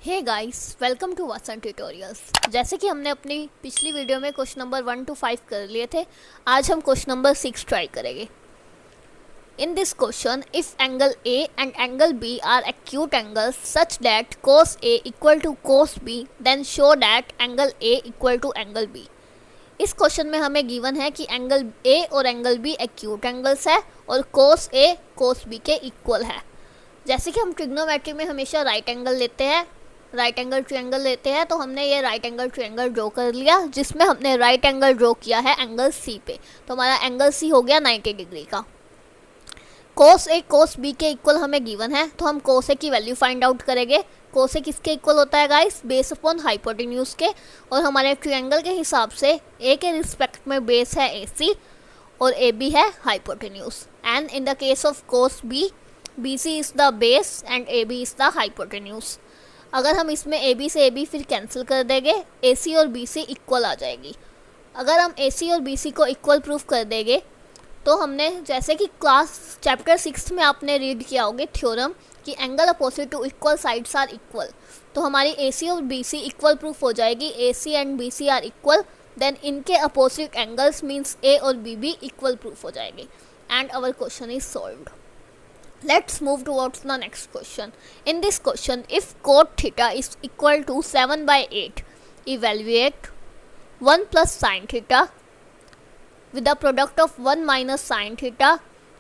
Hey guys, welcome to Vasan tutorials. जैसे कि हमने अपनी पिछली वीडियो में क्वेश्चन नंबर 1 to 5 कर लिए थे, आज हम क्वेश्चन नंबर 6 ट्राई करेंगे। In this question, if angle A and angle B are acute angles such that cos A equal to cos B, then show that angle A equal to angle B। इस question में हमें given है कि angle A और angle B acute angles है और cos A cos B के equal है। जैसे कि हम ट्रिग्नोमेट्री में हमेशा राइट एंगल लेते हैं, राइट एंगल ट्रायंगल लेते हैं, तो हमने ये राइट एंगल ट्रायंगल ड्रॉ कर लिया, जिसमें हमने राइट एंगल ड्रॉ किया है एंगल सी पे। तो हमारा एंगल सी हो गया 90 डिग्री का। cos A cos B के इक्वल हमें गिवन है, तो हम cos A की वैल्यू फाइंड आउट करेंगे। cos A किसके इक्वल होता है गाइस? बेस अपॉन हाइपोटेन्यूज के। और हमारे ट्रायंगल के हिसाब से A के रिस्पेक्ट में बेस है AC और AB है hypotenuse. And in the case of cos B, BC is the base and AB is the hypotenuse. अगर हम इसमें AB से AB फिर कैंसिल कर देंगे, AC और BC इक्वल आ जाएगी। अगर हम AC और BC को इक्वल प्रूफ कर देंगे, तो हमने जैसे कि क्लास चैप्टर 6 में आपने रीड किया होगा थ्योरम कि angle opposite to equal sides are equal, तो हमारी AC और BC इक्वल प्रूफ हो जाएगी। AC and BC are equal, then इनके अपोजिट एंगल्स मीन्स A और B भी इक्वल प्रूफ हो जाएंगे। And our question is solved. Let's move towards the next question. In this question, if cot theta is equal to 7 by 8, evaluate 1 plus sin theta with the product of 1 minus sin theta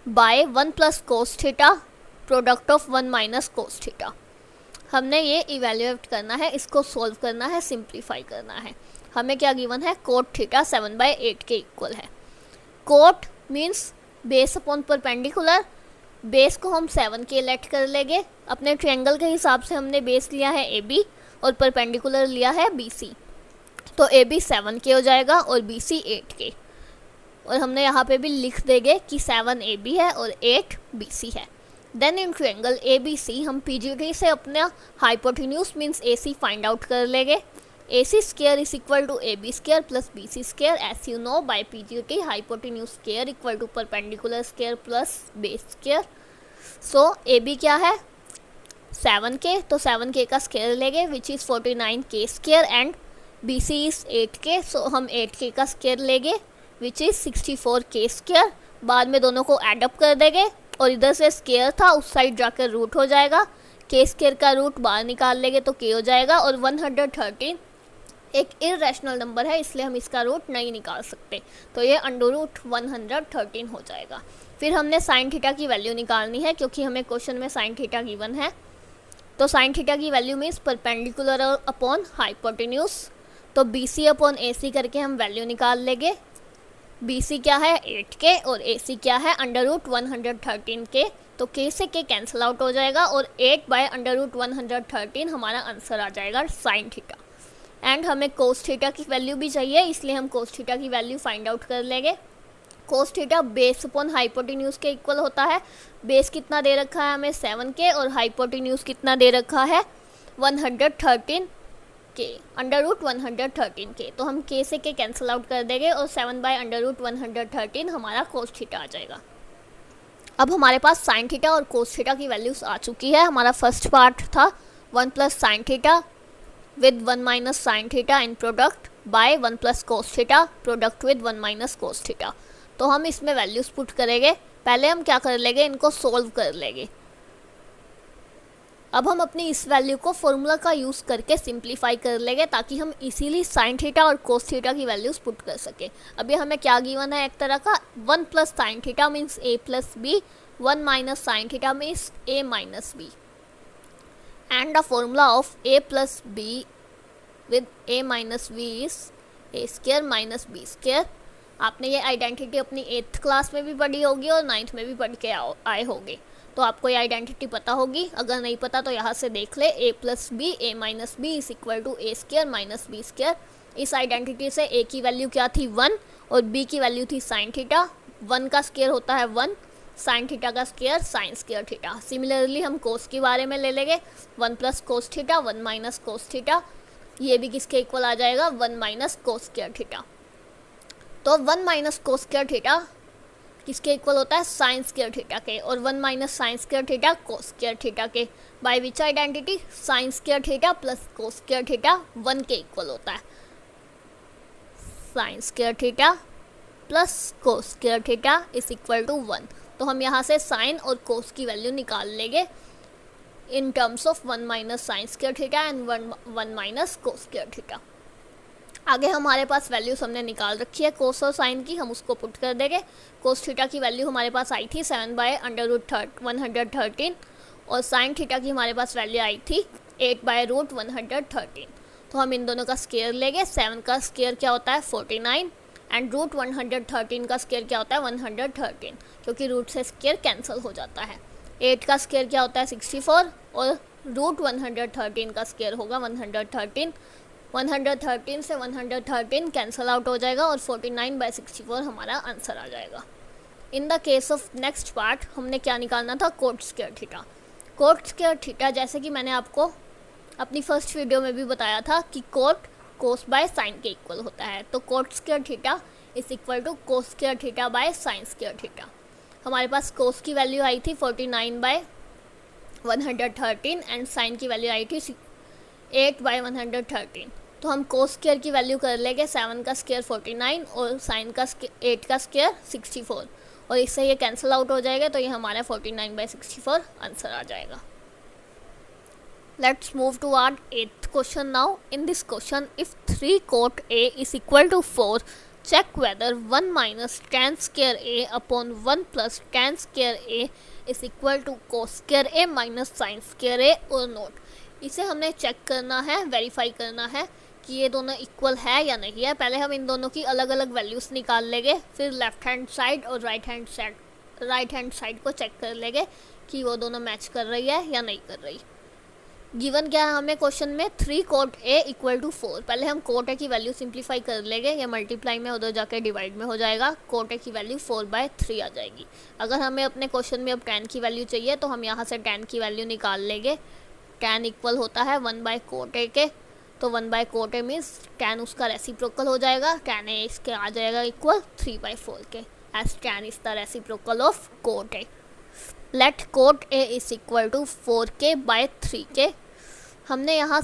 by 1 plus cos theta, product of 1 minus cos theta. हमने ये evaluate करना है, इसको solve करना है, simplify करना है। हमें क्या गिवन है? कोट थीटा 7 by 8 के इक्वल है। Cot means base upon perpendicular. Base को हम 7 के लेट कर लेंगे। अपने ट्रायंगल के हिसाब से हमने बेस लिया है AB और परपेंडिकुलर लिया है BC, तो AB 7 के हो जाएगा और BC 8 के। और हमने यहाँ पे भी लिख देंगे कि 7 AB है और 8 BC है। देन इन ट्रायंगल ABC हम PGT से अपना hypotenuse means AC find out कर लेंगे। AC square is equal to AB square plus BC square, as you know by PGT hypotenuse square equal to perpendicular square plus base square. So AB क्या है? 7K, तो 7K का square लेंगे which is 49K square and BC is 8K, so हम 8K का square लेंगे which is 64K square. बाद में दोनों को एडअप कर देंगे और इधर से स्क्वायर था उस साइड जाकर रूट हो जाएगा। K स्क्वायर का रूट बाहर निकाल लेंगे तो K हो जाएगा। और 113 एक इरेशनल नंबर है, इसलिए हम इसका रूट नहीं निकाल सकते, तो ये अंडर रूट 113 हो जाएगा। फिर हमने साइन थीटा की वैल्यू निकालनी है, क्योंकि हमें क्वेश्चन में साइन थीटा गिवन है। तो साइन थीटा की value means perpendicular upon hypotenuse, तो BC अपॉन AC करके हम वैल्यू निकाल लेंगे। BC क्या है? 8K और AC क्या है? अंडर रूट 113K, तो K से K कैंसिल आउट हो जाएगा और 8 बाय अंडर रूट 113 हमारा आंसर आ जाएगा साइन थीटा। एंड हमें कोस थीटा की वैल्यू भी चाहिए, इसलिए हम कोस थीटा की वैल्यू फाइंड आउट कर लेंगे। Cos theta base upon hypotenuse के इक्वल होता है। बेस कितना दे रखा है हमें? 7K, और हाइपोटेन्यूज कितना दे रखा है? 113K, अंडर रूट 113K, तो हम K से K कैंसिल आउट कर देंगे और 7 बाय अंडर रूट 113 हमारा कोस थीटा आ जाएगा। अब हमारे पास साइन थीटा और कोस थीटा की वैल्यूज आ चुकी है। हमारा फर्स्ट पार्ट था 1 plus sine theta with 1 minus sin theta in product by 1 plus cos theta product with 1 minus cos theta। तो हम इसमें वैल्यूज पुट करेंगे। पहले हम क्या कर लेंगे? इनको सोल्व कर लेंगे। अब हम अपनी इस वैल्यू को फॉर्मूला का यूज़ करके सिंप्लीफाई कर लेंगे, ताकि हम इसीलिए साइन थीटा और कोस थीटा की वैल्यूज पुट कर सके। अभी हमें क्या गिवन है? एक तरह का 1 plus sine theta means A plus B, 1 minus sine theta means A minus B, and the formula of A plus B with A minus B is A square minus B square। आपने ये identity अपनी 8th class में भी पढ़ी होगी और 9th में भी पढ़ के आए होंगे, तो आपको ये आइडेंटिटी पता होगी। अगर नहीं पता तो यहाँ से देख ले। A plus B A minus B is equal to A square minus B square. इस आइडेंटिटी से A की वैल्यू क्या थी? 1, और B की वैल्यू थी साइन थीटा। 1 का स्क्वायर होता है 1, साइन थीटा का square sine square theta. Similarly हम कोस के बारे में ले लेंगे। 1 plus cos theta, 1 minus cos theta, ये भी किसके इक्वल आ जाएगा? 1 माइनस कोस स्क्वायर थीटा। तो 1 माइनस कोस स्क्वायर थीटा किसके इक्वल होता है, साइन स्क्वायर थीटा के, और 1 minus sine square theta cos square theta के, by which identity, sine square theta plus cos square theta 1 के इक्वल होता है। Sine square theta plus cos square theta is equal to 1। तो हम यहाँ से साइन और कोस की वैल्यू निकाल लेंगे in terms of 1 minus sine square theta and 1 minus cos square theta. आगे हमारे पास वैल्यूज हमने निकाल रखी है कोस और साइन की, हम उसको पुट कर देंगे। कोस थीटा की वैल्यू हमारे पास आई थी 7/√113 और साइन थीटा की हमारे पास वैल्यू आई थी 8/√113। तो हम इन दोनों का स्क्वायर लेंगे। 7 का स्क्वायर क्या होता है 49 एंड √113 का स्क्वायर क्या होता है 113, क्योंकि रूट से स्क्वायर कैंसिल हो जाता है। 8 का स्क्वायर क्या होता है 64 और √113 का स्क्वायर होगा 113। 113 से 113 कैंसिल आउट हो जाएगा और 49/64 हमारा आंसर आ जाएगा। In the case of next part हमने क्या निकालना था, coat square theta. Coat square theta जैसे कि मैंने आपको अपनी फर्स्ट वीडियो में भी बताया था कि कोट कोस बाय साइन के इक्वल होता है। तो cot square theta is equal to cos square theta by sine square theta. हमारे पास कोस की वैल्यू आई थी 49/113 एंड साइन की वैल्यू आई थी 8/113। तो हम कोस स्क्वायर की वैल्यू कर लेंगे 7 का स्क्वायर 49 और साइन का 8 का स्क्वायर 64, और इससे ये कैंसिल आउट हो जाएगा। तो ये हमारा 49/64 आंसर आ जाएगा। Let's move to our 8th question now. In this question, if 3 cot A is equal to 4, check whether 1 minus tan square A upon 1 plus tan square A is equal to cos square A minus sin square A or not. इसे हमने check करना है, verify करना है कि ये दोनों equal है या नहीं है। पहले हम इन दोनों की अलग अलग वैल्यूज़ निकाल लेंगे, फिर लेफ्ट हैंड साइड और राइट हैंड साइड को चेक कर लेंगे कि वो दोनों मैच कर रही है या नहीं कर रही। गिवन क्या है हमें क्वेश्चन में, 3 cot A इक्वल टू 4। पहले हम cot A की वैल्यू सिंप्लीफाई कर लेंगे, या मल्टीप्लाई में उधर जाके डिवाइड में हो जाएगा। cot A की वैल्यू 4/3 आ जाएगी। अगर हमें अपने क्वेश्चन में अब tan की वैल्यू चाहिए तो हम यहाँ से tan की वैल्यू निकाल लेंगे। tan इक्वल होता है 1/cot A के, तो 1/cot A मीन्स tan उसका रेसिप्रोकल हो जाएगा। tan A इसके आ जाएगा इक्वल 3/4 के, as tan is the reciprocal of cot A। Let cot A is equal to 4k/3k। हमने यहाँ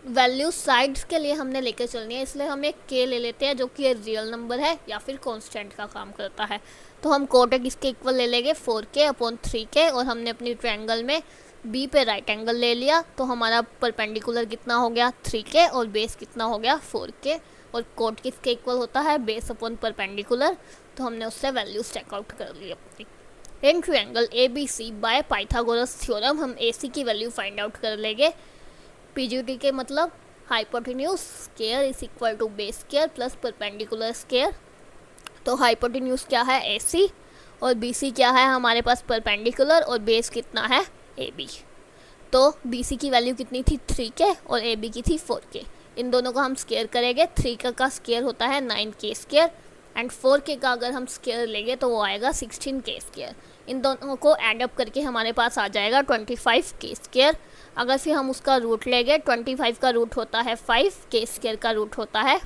वैल्यू साइड्स के लिए हमने लेकर चलनी है, इसलिए हम एक k ले लेते हैं जो कि एक रियल नंबर है या फिर कांस्टेंट का काम करता है। तो हम cot A किसके इक्वल ले लेंगे 4k/3k, और हमने अपनी ट्रायंगल में B पे राइट एंगल ले लिया। तो हमारा परपेंडिकुलर कितना हो गया 3k और बेस कितना हो गया 4k, और cot किसके इक्वल होता है बेस अपॉन परपेंडिकुलर। तो हमने उससे वैल्यूज चेकआउट कर ली अपनी। In triangle ABC by Pythagoras theorem हम AC की वैल्यू फाइंड आउट कर लेंगे। PGT के मतलब hypotenuse square is equal to base square plus perpendicular square. तो हाइपोटेन्यूज क्या है AC और BC क्या है हमारे पास परपेंडिकुलर, और बेस कितना है AB। तो BC की वैल्यू कितनी थी 3k और AB की थी 4k। इन दोनों को हम स्क्वायर करेंगे। 3k का स्क्वायर होता है 9k स्क्वायर एंड 4k का अगर हम स्क्वायर लेंगे तो वो आएगा 16k स्क्वायर। इन दोनों को ऐड अप करके हमारे पास आ जाएगा 25k स्क्वायर। अगर फिर हम उसका रूट लेंगे, 25 का रूट होता है 5, k स्क्वायर का रूट होता है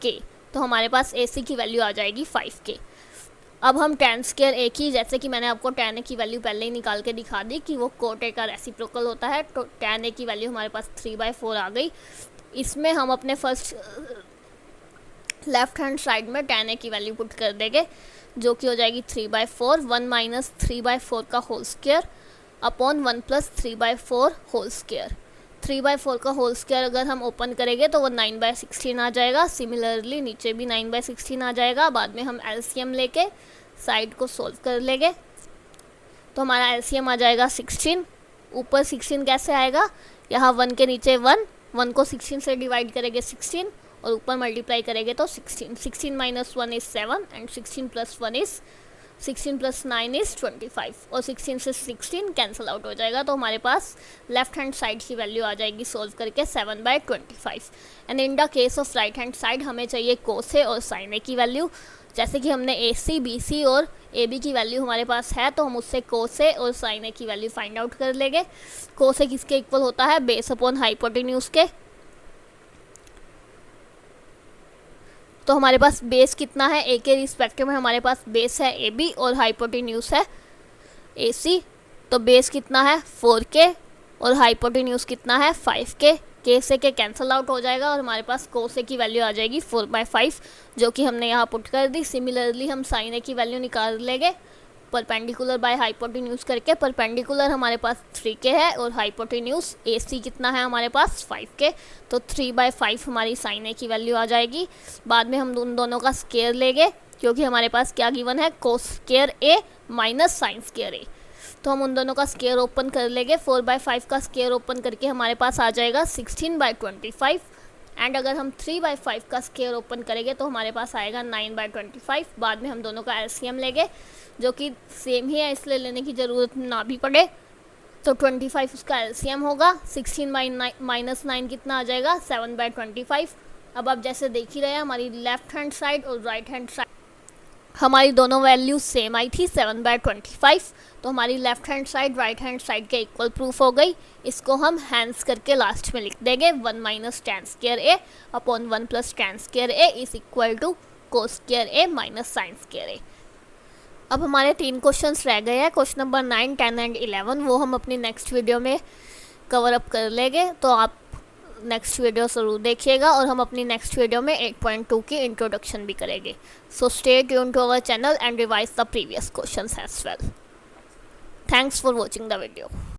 k, तो हमारे पास AC की वैल्यू आ जाएगी 5k। अब हम tan स्क्वायर A की, जैसे कि मैंने आपको tan A की वैल्यू पहले ही निकाल के दिखा दी कि वो cot A का रेसिप्रोकल होता है, तो tan A की वैल्यू हमारे पास 3/4 आ गई। इसमें हम अपने फर्स्ट लेफ्ट हैंड साइड में tan A की वैल्यू पुट कर देंगे, जो कि हो जाएगी 3/4। 1 माइनस 3/4 का whole square upon 1 plus 3/4 whole square. 3/4 का होल स्क्वायर अगर हम ओपन करेंगे तो वो 9/16 आ जाएगा। सिमिलरली नीचे भी 9/16 आ जाएगा। बाद में हम LCM लेके साइड को सोल्व कर लेंगे, तो हमारा LCM आ जाएगा 16। ऊपर 16 कैसे आएगा, यहाँ 1 के नीचे 1 को 16 से डिवाइड करेंगे 16, और ऊपर मल्टीप्लाई करेंगे तो 16। 16 minus 1 is 7 and 16 plus 1 is 16 plus 9 is 25, और 16 से 16 कैंसिल आउट हो जाएगा। तो हमारे पास लेफ्ट हैंड साइड की वैल्यू आ जाएगी सोल्व करके 7/25। And in the case of right hand side हमें चाहिए cos A और sin A की वैल्यू। जैसे कि हमने AC, BC और AB की वैल्यू हमारे पास है, तो हम उससे cos A और sin A की वैल्यू फाइंड आउट कर लेंगे। cos A किसके इक्वल होता है बेस अपॉन हाइपोटेन्यूज के। तो हमारे पास बेस कितना है, ए के रिस्पेक्टिव में हमारे पास बेस है ए बी और हाइपोटेन्यूज है ए सी। तो बेस कितना है 4k और हाइपोटेन्यूज कितना है 5k। के से के कैंसिल आउट हो जाएगा और हमारे पास कोस ए की वैल्यू आ जाएगी 4/5 जो कि हमने यहाँ पुट कर दी। सिमिलरली हम साइन ए की वैल्यू निकाल लेंगे परपेंडिकुलर बाय हाइपोटेन्यूज करके। परपेंडिकुलर हमारे पास 3k है और हाइपोटेन्यूज ए सी कितना है हमारे पास 5k। तो 3/5 हमारी साइन ए की वैल्यू आ जाएगी। बाद में हम उन दोनों का स्केयर लेंगे क्योंकि हमारे पास क्या गिवन है कोस स्केयर ए माइनस साइन स्केयर ए। तो हम उन दोनों का स्केयर ओपन कर लेंगे। 4/5 का स्केयर ओपन करके हमारे पास आ जाएगा 16/25 एंड अगर हम 3/5 का स्केयर ओपन करेंगे तो हमारे पास आएगा 9/25। बाद में हम दोनों का एलसीएम लेंगे जो कि सेम ही है इसलिए लेने की ज़रूरत ना भी पड़े। तो 25 उसका एलसीएम होगा। 16 - 9 कितना आ जाएगा 7/25। अब आप जैसे देख ही रहे हैं हमारी लेफ्ट हैंड साइड और राइट हैंड साइड हमारी दोनों वैल्यूज सेम आई थी 7/25। तो हमारी left hand side right hand side के इक्वल प्रूफ हो गई। इसको हम हैंड्स करके लास्ट में लिख देंगे 1 - tan square A upon 1 + tan square A is equal to cos square A minus sine square A. अब हमारे 3 क्वेश्चंस रह गए हैं, क्वेश्चन नंबर 9, 10 एंड 11। वो हम अपनी नेक्स्ट वीडियो में कवर अप कर लेंगे। तो आप नेक्स्ट वीडियो ज़रूर देखिएगा और हम अपनी नेक्स्ट वीडियो में 8.2 की इंट्रोडक्शन भी करेंगे। So stay tune to our channel and revise the previous questions as well. Thanks for watching the video.